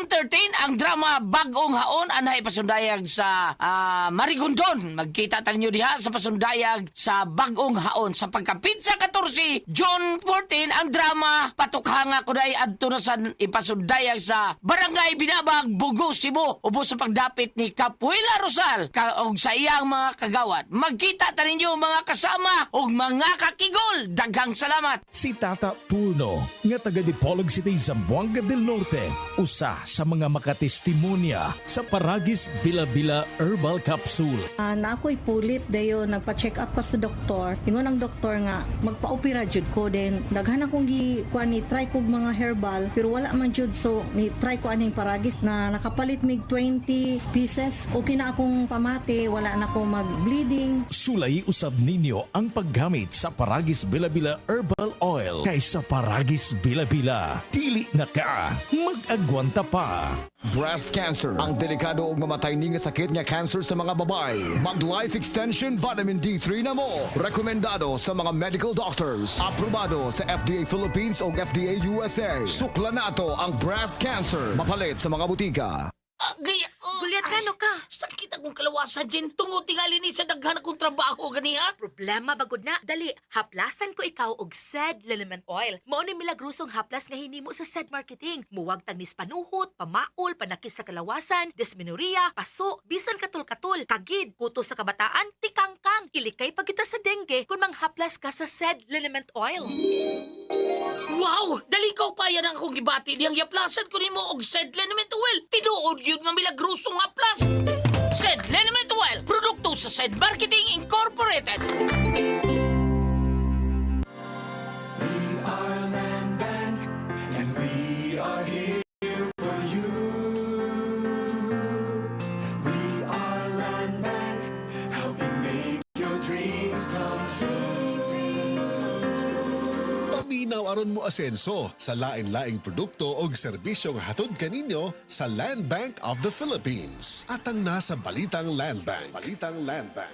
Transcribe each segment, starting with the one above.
June 13, ang drama Bagong Haon anay pasundayag sa Marigondon. Magkita tayo diha sa pasundayag sa Bagong Haon. Sa pagkapit sa 14, June 14, ang drama Patukhanga Kuday adto na sa ipasundayag sa Barangay Binabag, Bugo, Cebu. Ubos sa pagdapit ni Capuela Rosal og sa iyang mga kagawad. Magkita tayo mga kasama og mga kakigol. Daghang salamat. Si Tata Turno, nga taga Dipolog City, Zamboanga del Norte, usa sa mga makatestimonya sa Paragis Bila-Bila Herbal Capsule. Na ako'y pulip dayo nagpa-check up pa sa doktor. Ingon ang doktor nga magpa-opera jud ko din. Daghan akong kuan ni try kog mga herbal pero wala man jud, so ni try ko aning Paragis na nakapalit mig 20 pieces. Okay na akong pamati, wala na ako mag-bleeding. Sulay usab ninyo ang paggamit sa Paragis Bila-Bila Herbal Oil kaysa Paragis Bila-Bila. Dili na ka, mag-agwanta pa. Breast cancer, ang delikado ug mamatay ni nga sakit nga cancer sa mga babae. Mag Life Extension Vitamin D3 na mo. Rekomendado sa mga medical doctors. Aprobado sa FDA Philippines ug FDA USA. Sukla nato ang breast cancer. Mapalit sa mga butika. Gulyat ka, no ka? Sakit akong kalawasan, Jen. Tungod tingali ni sa daghan akong trabaho, ganiha. Problema bagod na. Dali, haplasan ko ikaw og SED Liniment Oil. Mao ni milagrosong haplas nga hinimo sa SED Marketing. Muwag tagnis panuhot, pamaol, panakis sa kalawasan, dysmenorrhea, paso, bisan katul-katul, kagid, kuto sa kabataan, tikangkang. Ilikay pagita sa dengue kung manghaplas ka sa SED Liniment Oil. Wow! Dali ka pa yan ang akong gibati. Diyang yaplasan ko nimo og SED Liniment Oil. Tinuod yun nga milagrosong haplas. SED Liniment Oil. Produkto sa SED Marketing Incorporated. Aron mo asenso sa lain-laing produkto o serbisyong hatod kaninyo sa Land Bank of the Philippines. At ang nasa Balitang Land Bank.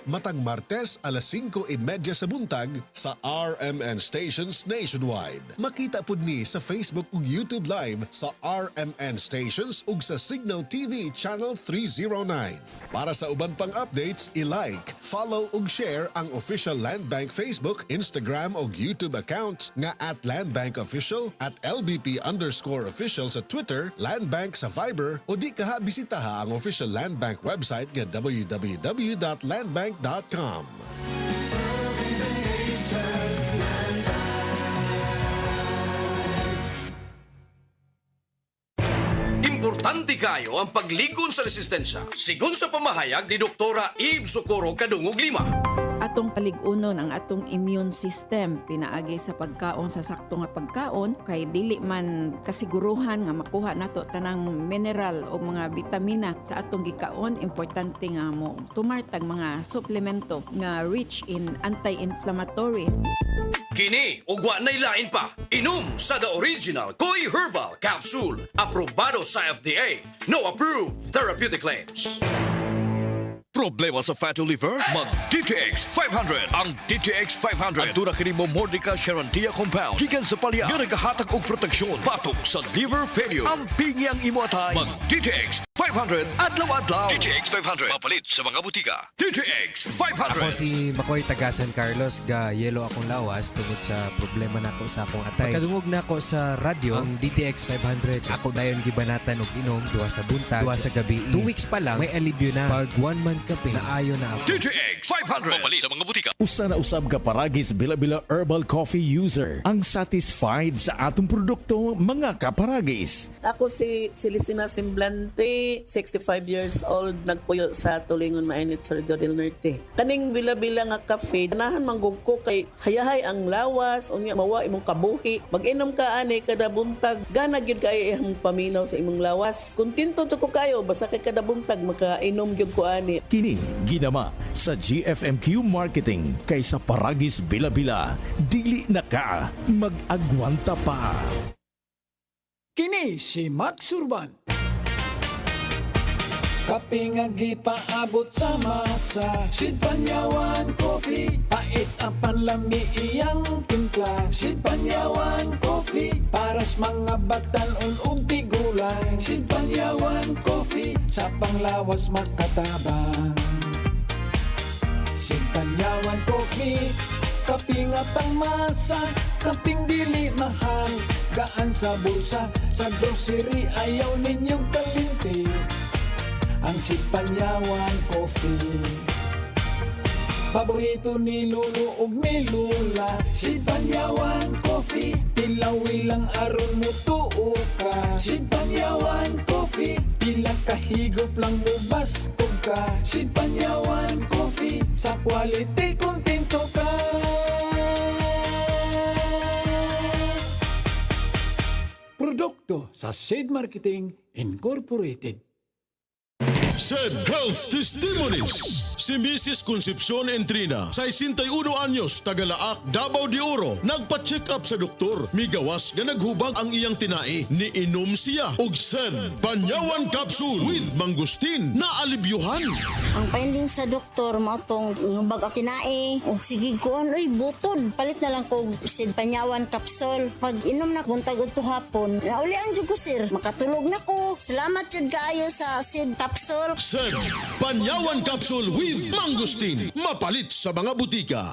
Matag Martes alas 5:30 sa buntag sa RMN Stations Nationwide. Makita pud ni sa Facebook ug YouTube Live sa RMN Stations ug sa Signal TV Channel 309. Para sa uban pang updates, i-like, follow ug share ang official Land Bank Facebook, Instagram ug YouTube accounts nga at Land Bank Official, at LBP_official sa Twitter, Land Bank sa Viber, o di kaha bisitaha ang official Land Bank website nga www.landbank.com. Importante kayo ang pagligon sa resistensya. Sigon sa pamahayag ni Doktora Eve Socorro Kadungog Lima. Atong paligunon ang atong immune system pinaagi sa pagkaon sa sakto nga pagkaon kay dili man kasiguruhan nga makuha nato tanang mineral o mga bitamina sa atong gikaon. Importante nga mo tumartag mga suplemento nga rich in anti-inflammatory. Kini ugwa nay lain pa. Inom sa The Original Koi Herbal Capsule. Aprobado sa FDA. No approved therapeutic claims. Problema sa fatty liver? Mag DTX 500. Ang DTX 500 aduna kini mo Mordica Charantia compound gikan sa palya nga nagahatag og proteksyon batok sa liver failure. Ang pingi ang imo atay. Mag DTX 500 adlaw-adlaw. DTX 500 mapalit sa mga butika. DTX 500. Ako si Makoy taga San Carlos, ga yelo akong lawas tungod sa problema nako sa akong atay. Pagkadungog nako sa radyo ang DTX 500. Ako dayon gibanatan og inom duha sa buntag, duha sa gabi. 2 weeks pa lang may alibyo na. Pag 1 month kape na ayo na ako. DTX 500 mapalit sa mga butika. Usa na usab ka Paragis Bila-Bila Herbal Coffee user ang satisfied sa atong produkto, mga kaparagis. Ako si Silicina Semblante, 65 years old, nagpuyo sa Tulingon Mainit, Surigao del Norte. Kaning Bila-Bila nga cafe, ganahan manggug ko kay hayahay ang lawas, unya mawa imong kabuhi. Mag-inom ka ani kada buntag, gana gyud kay imong paminaw sa imong lawas. Kontento to ko kayo basta kay kada buntag makainom gyud ko ani. Kini ginama sa GFMQ Marketing kaysa Paragis Bila-Bila. Dili na ka, mag-agwanta pa. Kini si Max Urban. Kape nga gipaabot sa masa, Sid Panyawan Coffee, pait ang panlami iyang timpla. Sid Panyawan Coffee, paras mga batan-on ug tigulang. Sid Panyawan Coffee, sa panglawas makatabang. Sid Panyawan Coffee, kaping at ang masa, kaping dili mahal, gaan sa bulsa, sa grocery ayaw ninyong kalinti. Ang Sid Panyawan Coffee, paborito ni Lolo ug ni Lola. Sid Panyawan Coffee, tilawi lang aron mo tuo ka. Sid Panyawan Coffee, pila kahigop lang mo baskog ka. Sid Panyawan Coffee, sa quality kontento ka. Produkto sa Sid Marketing Incorporated. Said Health Testimonies. Si Mrs. Concepcion Entrina, 61 anyos, Tagalaak, Davao de Oro, nagpa-check up sa doktor. Migawas nga naghubag ang iyang tinai. Niinom siya og Said Panyawan Capsule with mangustin na alibyuhan. Ang finding sa doktor mo tong bag akinae o sige ko oy butod palit na lang ko Sid Panyawan Capsule. Pag inom na buntag udto hapon naulian jud ko sir, makatulog na ko. Salamat jud kaayo sa Sid Capsule. Said Panyawan Capsule with mangustin, mapalit sa mga butika.